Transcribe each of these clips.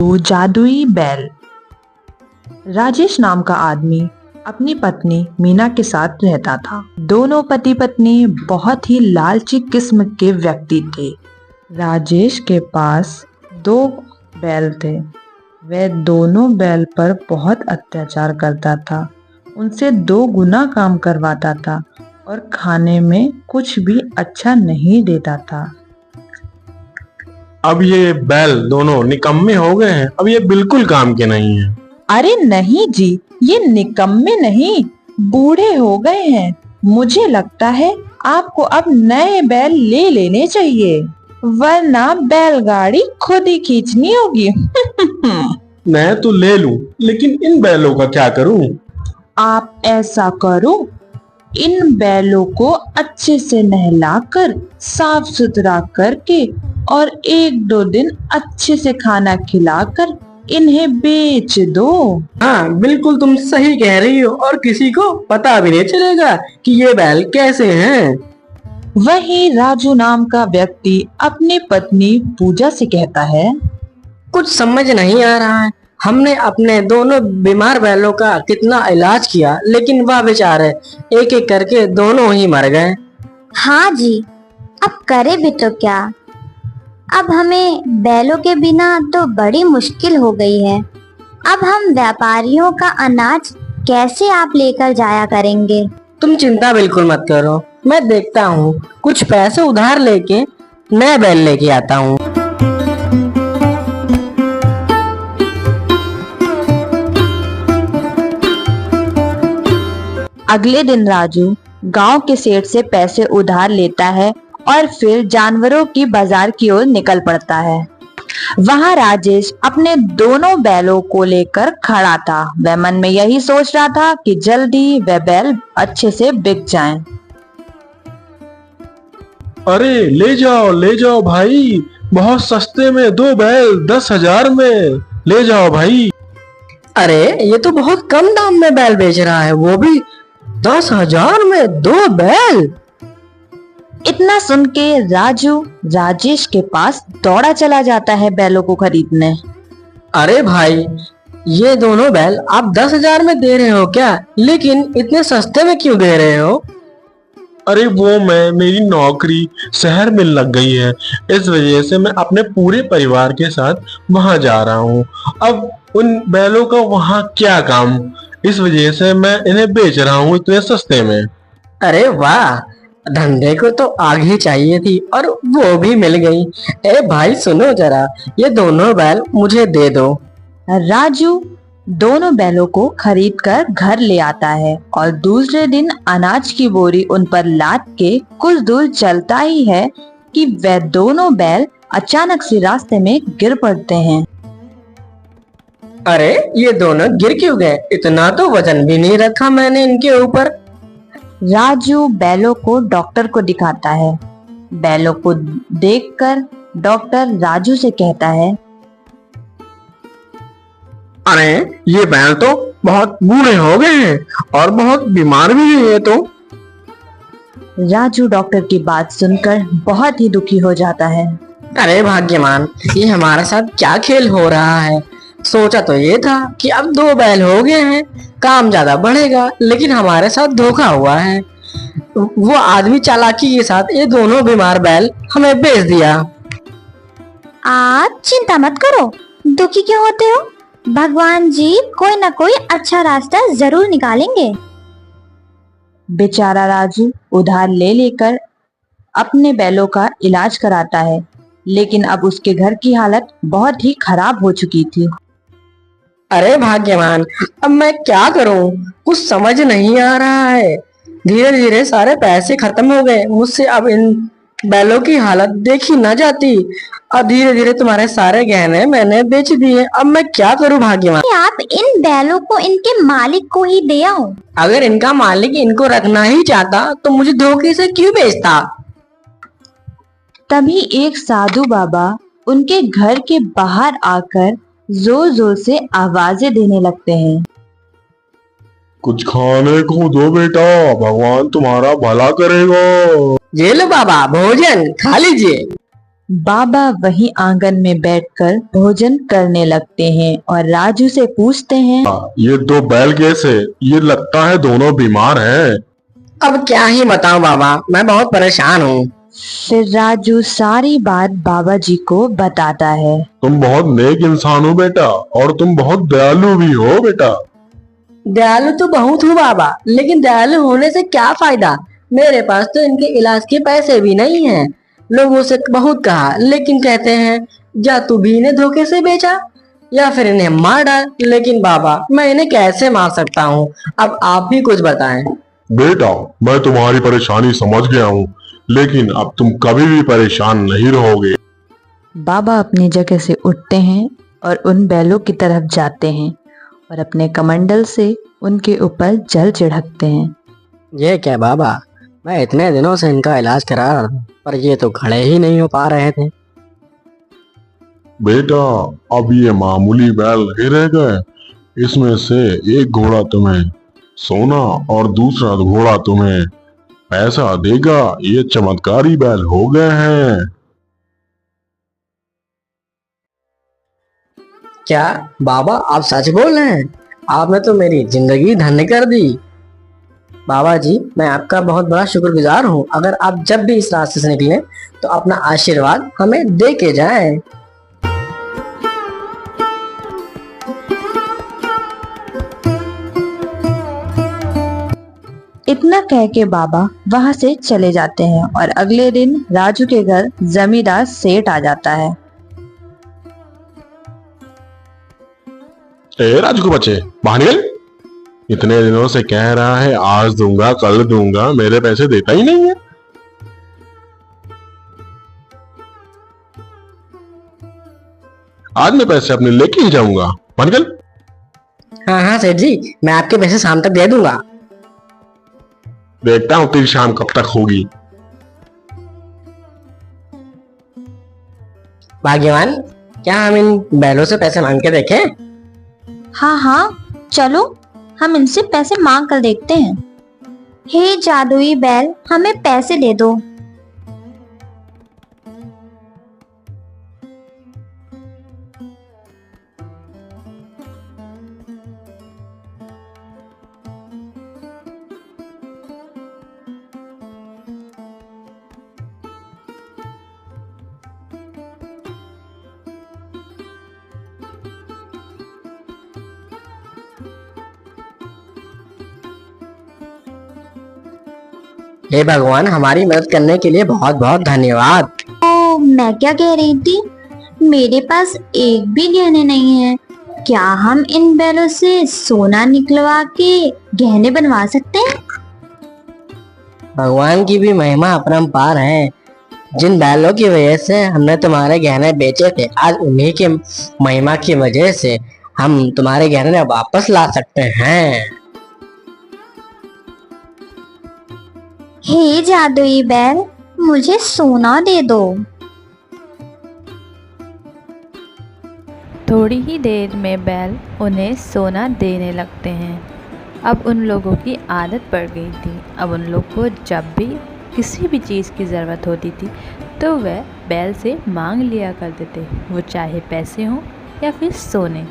दो जादुई बैल। राजेश नाम का आदमी अपनी पत्नी मीना के साथ रहता था। दोनों पति पत्नी बहुत ही लालची किस्म के व्यक्ति थे। राजेश के पास दो बैल थे। वह दोनों बैल पर बहुत अत्याचार करता था, उनसे 2 गुना काम करवाता था और खाने में कुछ भी अच्छा नहीं देता था। अब ये बैल दोनों निकम्मे हो गए हैं, अब ये बिल्कुल काम के नहीं है। अरे नहीं जी, ये निकम्मे नहीं, बूढ़े हो गए हैं। मुझे लगता है आपको अब नए बैल ले लेने चाहिए, वरना बैलगाड़ी खुद ही खींचनी होगी। मैं तो ले लूं, लेकिन इन बैलों का क्या करूं? आप ऐसा करो, इन बैलों को अच्छे से नहलाकर साफ सुथरा करके और 1-2 दिन अच्छे से खाना खिलाकर इन्हें बेच दो। हाँ बिल्कुल, तुम सही कह रही हो और किसी को पता भी नहीं चलेगा कि ये बैल कैसे हैं। वहीं राजू नाम का व्यक्ति अपनी पत्नी पूजा से कहता है, कुछ समझ नहीं आ रहा है। हमने अपने दोनों बीमार बैलों का कितना इलाज किया, लेकिन वह बेचारे एक एक करके दोनों ही मर गए। हाँ जी, अब करे भी तो क्या। अब हमें बैलों के बिना तो बड़ी मुश्किल हो गई है। अब हम व्यापारियों का अनाज कैसे आप लेकर जाया करेंगे? तुम चिंता बिल्कुल मत करो, मैं देखता हूँ कुछ पैसे उधार लेके नए बैल लेके आता हूँ। अगले दिन राजू गांव के सेठ से पैसे उधार लेता है और फिर जानवरों की बाजार की ओर निकल पड़ता है। वहां राजेश अपने दोनों बैलों को लेकर खड़ा था। वह मन में यही सोच रहा था कि जल्दी वह बैल अच्छे से बिक जाएं। अरे ले जाओ भाई, बहुत सस्ते में 2 बैल 10,000 में ले जाओ भाई। अरे ये तो बहुत कम दाम में बैल बेच रहा है, वो भी 10,000 में 2 बैल। इतना सुन के राजू राजेश के पास दौड़ा चला जाता है बैलों को खरीदने। अरे भाई, ये दोनों बैल आप 10,000 में दे रहे हो क्या? लेकिन इतने सस्ते में क्यों दे रहे हो? अरे मेरी नौकरी शहर में लग गई है, इस वजह से मैं अपने पूरे परिवार के साथ वहां जा रहा हूँ। अब उन बैलों का वहां क्या काम, इस वजह से मैं इन्हें बेच रहा हूँ इतने सस्ते में। अरे वाह, धंधे को तो आग ही चाहिए थी और वो भी मिल गई। ए भाई सुनो जरा, ये दोनों बैल मुझे दे दो। राजू दोनों बैलों को खरीदकर घर ले आता है और दूसरे दिन अनाज की बोरी उन पर लाद के कुछ दूर चलता ही है कि वह दोनों बैल अचानक से रास्ते में गिर पड़ते हैं। अरे ये दोनों गिर क्यों गए? इतना तो वजन भी नहीं रखा मैंने इनके ऊपर। राजू बैलों को डॉक्टर को दिखाता है। बैलों को देखकर डॉक्टर राजू से कहता है, अरे ये बैल तो बहुत बूढ़े हो गए हैं और बहुत बीमार भी हैं ये तो। राजू डॉक्टर की बात सुनकर बहुत ही दुखी हो जाता है। अरे भाग्यवान, ये हमारे साथ क्या खेल हो रहा है? सोचा तो ये था कि अब 2 बैल हो गए हैं, काम ज्यादा बढ़ेगा, लेकिन हमारे साथ धोखा हुआ है। वो आदमी चालाकी के साथ ये दोनों बीमार बैल हमें बेच दिया। आप चिंता मत करो, दुखी क्यों होते हो? भगवान जी कोई ना कोई अच्छा रास्ता जरूर निकालेंगे। बेचारा राजू उधार ले लेकर अपने बैलों का इलाज कराता है, लेकिन अब उसके घर की हालत बहुत ही खराब हो चुकी थी। अरे भाग्यवान, अब मैं क्या करूं? कुछ समझ नहीं आ रहा है। धीरे धीरे सारे पैसे खत्म हो गए मुझसे, अब इन बैलों की हालत देखी न जाती। और धीरे धीरे तुम्हारे सारे गहने मैंने बेच दिए। अब मैं क्या करूं भाग्यवान? आप इन बैलों को इनके मालिक को ही दे आओ। अगर इनका मालिक इनको रखना ही चाहता तो मुझे धोखे से क्यों बेचता? तभी एक साधु बाबा उनके घर के बाहर आकर जोर जोर से आवाजें देने लगते हैं। कुछ खाने को दो बेटा, भगवान तुम्हारा भला करेगा। ये लो बाबा, भोजन खा लीजिए। बाबा वहीं आंगन में बैठकर भोजन करने लगते हैं और राजू से पूछते हैं, ये दो बैल कैसे? ये लगता है दोनों बीमार हैं। अब क्या ही बताऊं बाबा, मैं बहुत परेशान हूँ। फिर राजू सारी बात बाबा जी को बताता है। तुम बहुत नेक इंसान हो बेटा, और तुम बहुत दयालु भी हो बेटा। दयालु तो बहुत हूँ बाबा, लेकिन दयालु होने से क्या फायदा? मेरे पास तो इनके इलाज के पैसे भी नहीं हैं। लोगों से बहुत कहा, लेकिन कहते हैं या तू भी इन्हें धोखे से बेचा या फिर इन्हें मार डाल। लेकिन बाबा, मैं इन्हें कैसे मार सकता हूँ? अब आप ही कुछ बताएं। बेटा, मैं तुम्हारी परेशानी समझ गया हूँ, लेकिन अब तुम कभी भी परेशान नहीं रहोगे। बाबा अपनी जगह से उठते हैं और उन बैलों की तरफ जाते हैं और अपने कमंडल से उनके ऊपर जल छिड़कते हैं। ये क्या बाबा, मैं इतने दिनों से इनका इलाज करा रहा था, पर ये तो खड़े ही नहीं हो पा रहे थे। बेटा, अब ये मामूली बैल नहीं रह गए। इसमें से एक घोड़ा तुम्हें सोना और दूसरा घोड़ा तुम्हें पैसा देगा। ये चमत्कारी बैल हो गए हैं। क्या बाबा, आप सच बोल रहे हैं? आपने तो मेरी जिंदगी धन्य कर दी। बाबा जी, मैं आपका बहुत बड़ा शुक्रगुजार हूँ। अगर आप जब भी इस रास्ते से निकले तो अपना आशीर्वाद हमें दे के जाएं। इतना कह के बाबा वहां से चले जाते हैं और अगले दिन राजू के घर जमींदार सेठ आ जाता है। ए राजू को बच्चे, बाहर निकल। इतने दिनों से कह रहा है आज दूंगा कल दूंगा, मेरे पैसे देता ही नहीं है। आज मैं पैसे अपने लेके ही जाऊंगा। बाहर निकल। हाँ हाँ सेठ जी, मैं आपके पैसे शाम तक दे दूंगा। देखता हूँ तेरी शाम कब तक होगी। भाग्यवान, क्या हम इन बैलों से पैसे मांग के देखें? हाँ हाँ, चलो हम इनसे पैसे मांग कर देखते हैं। हे जादुई बैल, हमें पैसे दे दो। हे भगवान, हमारी मदद करने के लिए बहुत बहुत धन्यवाद। तो मैं क्या कह रही थी, मेरे पास एक भी गहने नहीं है। क्या हम इन बैलों से सोना निकलवा के गहने बनवा सकते हैं? भगवान की भी महिमा अपरंपार है। जिन बैलों की वजह से हमने तुम्हारे गहने बेचे थे, आज उन्हीं के महिमा की वजह से हम तुम्हारे गहने वापस ला सकते हैं। हे जादुई बैल, मुझे सोना दे दो। थोड़ी ही देर में बैल उन्हें सोना देने लगते हैं। अब उन लोगों की आदत पड़ गई थी। अब उन लोग को जब भी किसी भी चीज़ की ज़रूरत होती थी तो वह बैल से मांग लिया करते थे, वो चाहे पैसे हों या फिर सोने।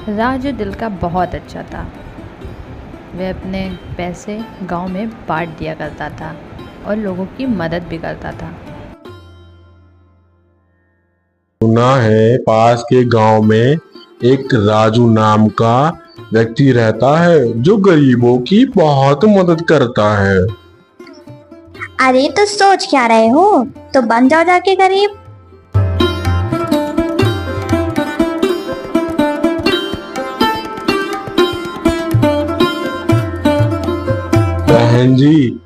राजू दिल का बहुत अच्छा था। वह अपने पैसे गांव में बांट दिया करता था और लोगों की मदद भी करता था। सुना है पास के गांव में एक राजू नाम का व्यक्ति रहता है जो गरीबों की बहुत मदद करता है। अरे तो सोच क्या रहे हो, तो बन जाओ जाके गरीब। बहन जी,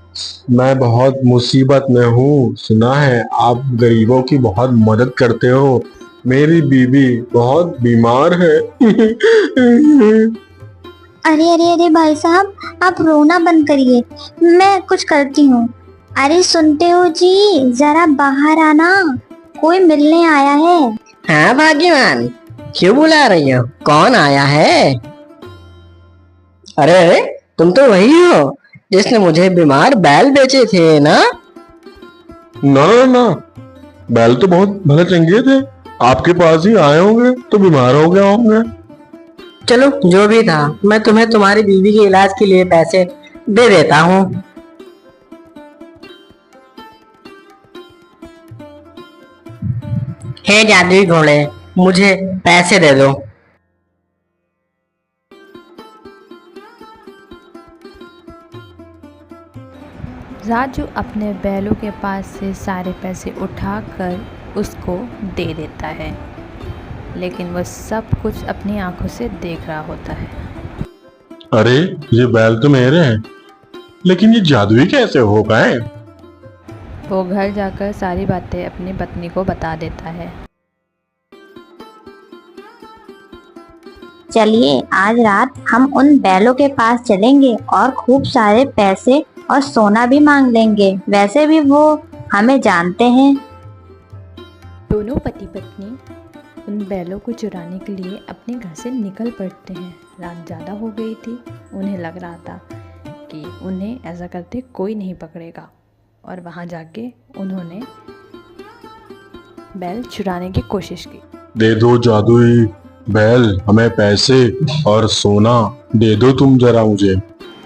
मैं बहुत मुसीबत में हूँ। सुना है आप गरीबों की बहुत मदद करते हो। मेरी बीवी बहुत बीमार है। अरे अरे अरे भाई साहब, आप रोना बंद करिए, मैं कुछ करती हूँ। अरे सुनते हो जी, जरा बाहर आना, कोई मिलने आया है। हाँ भाग्यवान, क्यों बुला रही हो? कौन आया है? अरे अरे, तुम तो वही हो जिसने मुझे बीमार बैल बेचे थे ना? ना ना ना, बैल तो बहुत भले चंगे थे, आपके पास ही आए होंगे तो बीमार हो गए होंगे। चलो जो भी था, मैं तुम्हें तुम्हारी बीवी के इलाज के लिए पैसे दे देता हूँ। हे जादुई घोड़े, मुझे पैसे दे दो। राजू अपने बैलों के पास से सारे पैसे उठाकर उसको दे देता है, लेकिन वह सब कुछ अपनी आंखों से देख रहा होता है। अरे ये बैल तो मेरे हैं, लेकिन ये जादुई कैसे हो गए? वो घर जाकर सारी बातें अपनी पत्नी को बता देता है। चलिए आज रात हम उन बैलों के पास चलेंगे और खूब सारे पैसे और सोना भी मांग लेंगे। वैसे भी वो हमें जानते हैं। दोनों पति पत्नी उन बैलों को चुराने के लिए अपने घर से निकल पड़ते हैं। रात ज़्यादा हो गई थी, उन्हें लग रहा था कि उन्हें ऐसा करते कोई नहीं पकड़ेगा, और वहाँ जाके उन्होंने बैल चुराने की कोशिश की। दे दो जादुई बैल, हमें पैसे और सोना दे दो तुम जरा मुझे।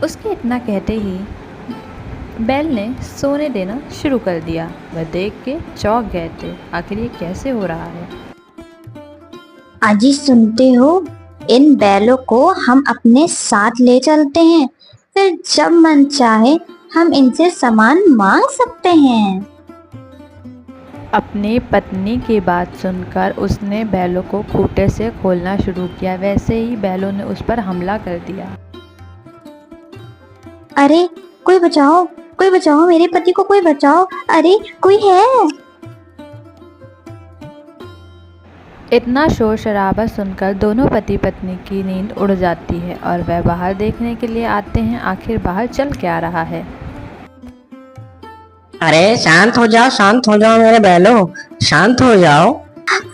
उसके इतना कहते ही बैल ने सोने देना शुरू कर दिया। वह देख के चौंक गए थे, आखिर ये कैसे हो रहा है। अजी सुनते हो, इन बैलों को हम अपने साथ ले चलते हैं, फिर जब मन चाहे हम इनसे सामान मांग सकते हैं। अपनी पत्नी की बात सुनकर उसने बैलों को खूंटे से खोलना शुरू किया। वैसे ही बैलों ने उस पर हमला कर दिया। अरे कोई बचाओ, कोई बचाओ, मेरे पति को कोई बचाओ, अरे कोई है। इतना शोर शराबा सुनकर दोनों पति पत्नी की नींद उड़ जाती है और वह बाहर देखने के लिए आते हैं आखिर बाहर चल क्या रहा है। अरे शांत हो जाओ मेरे बैलों, शांत हो जाओ।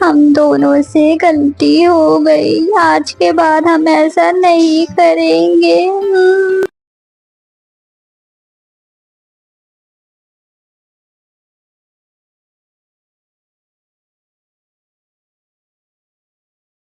हम दोनों से गलती हो गई, आज के बाद हम ऐसा नहीं करेंगे।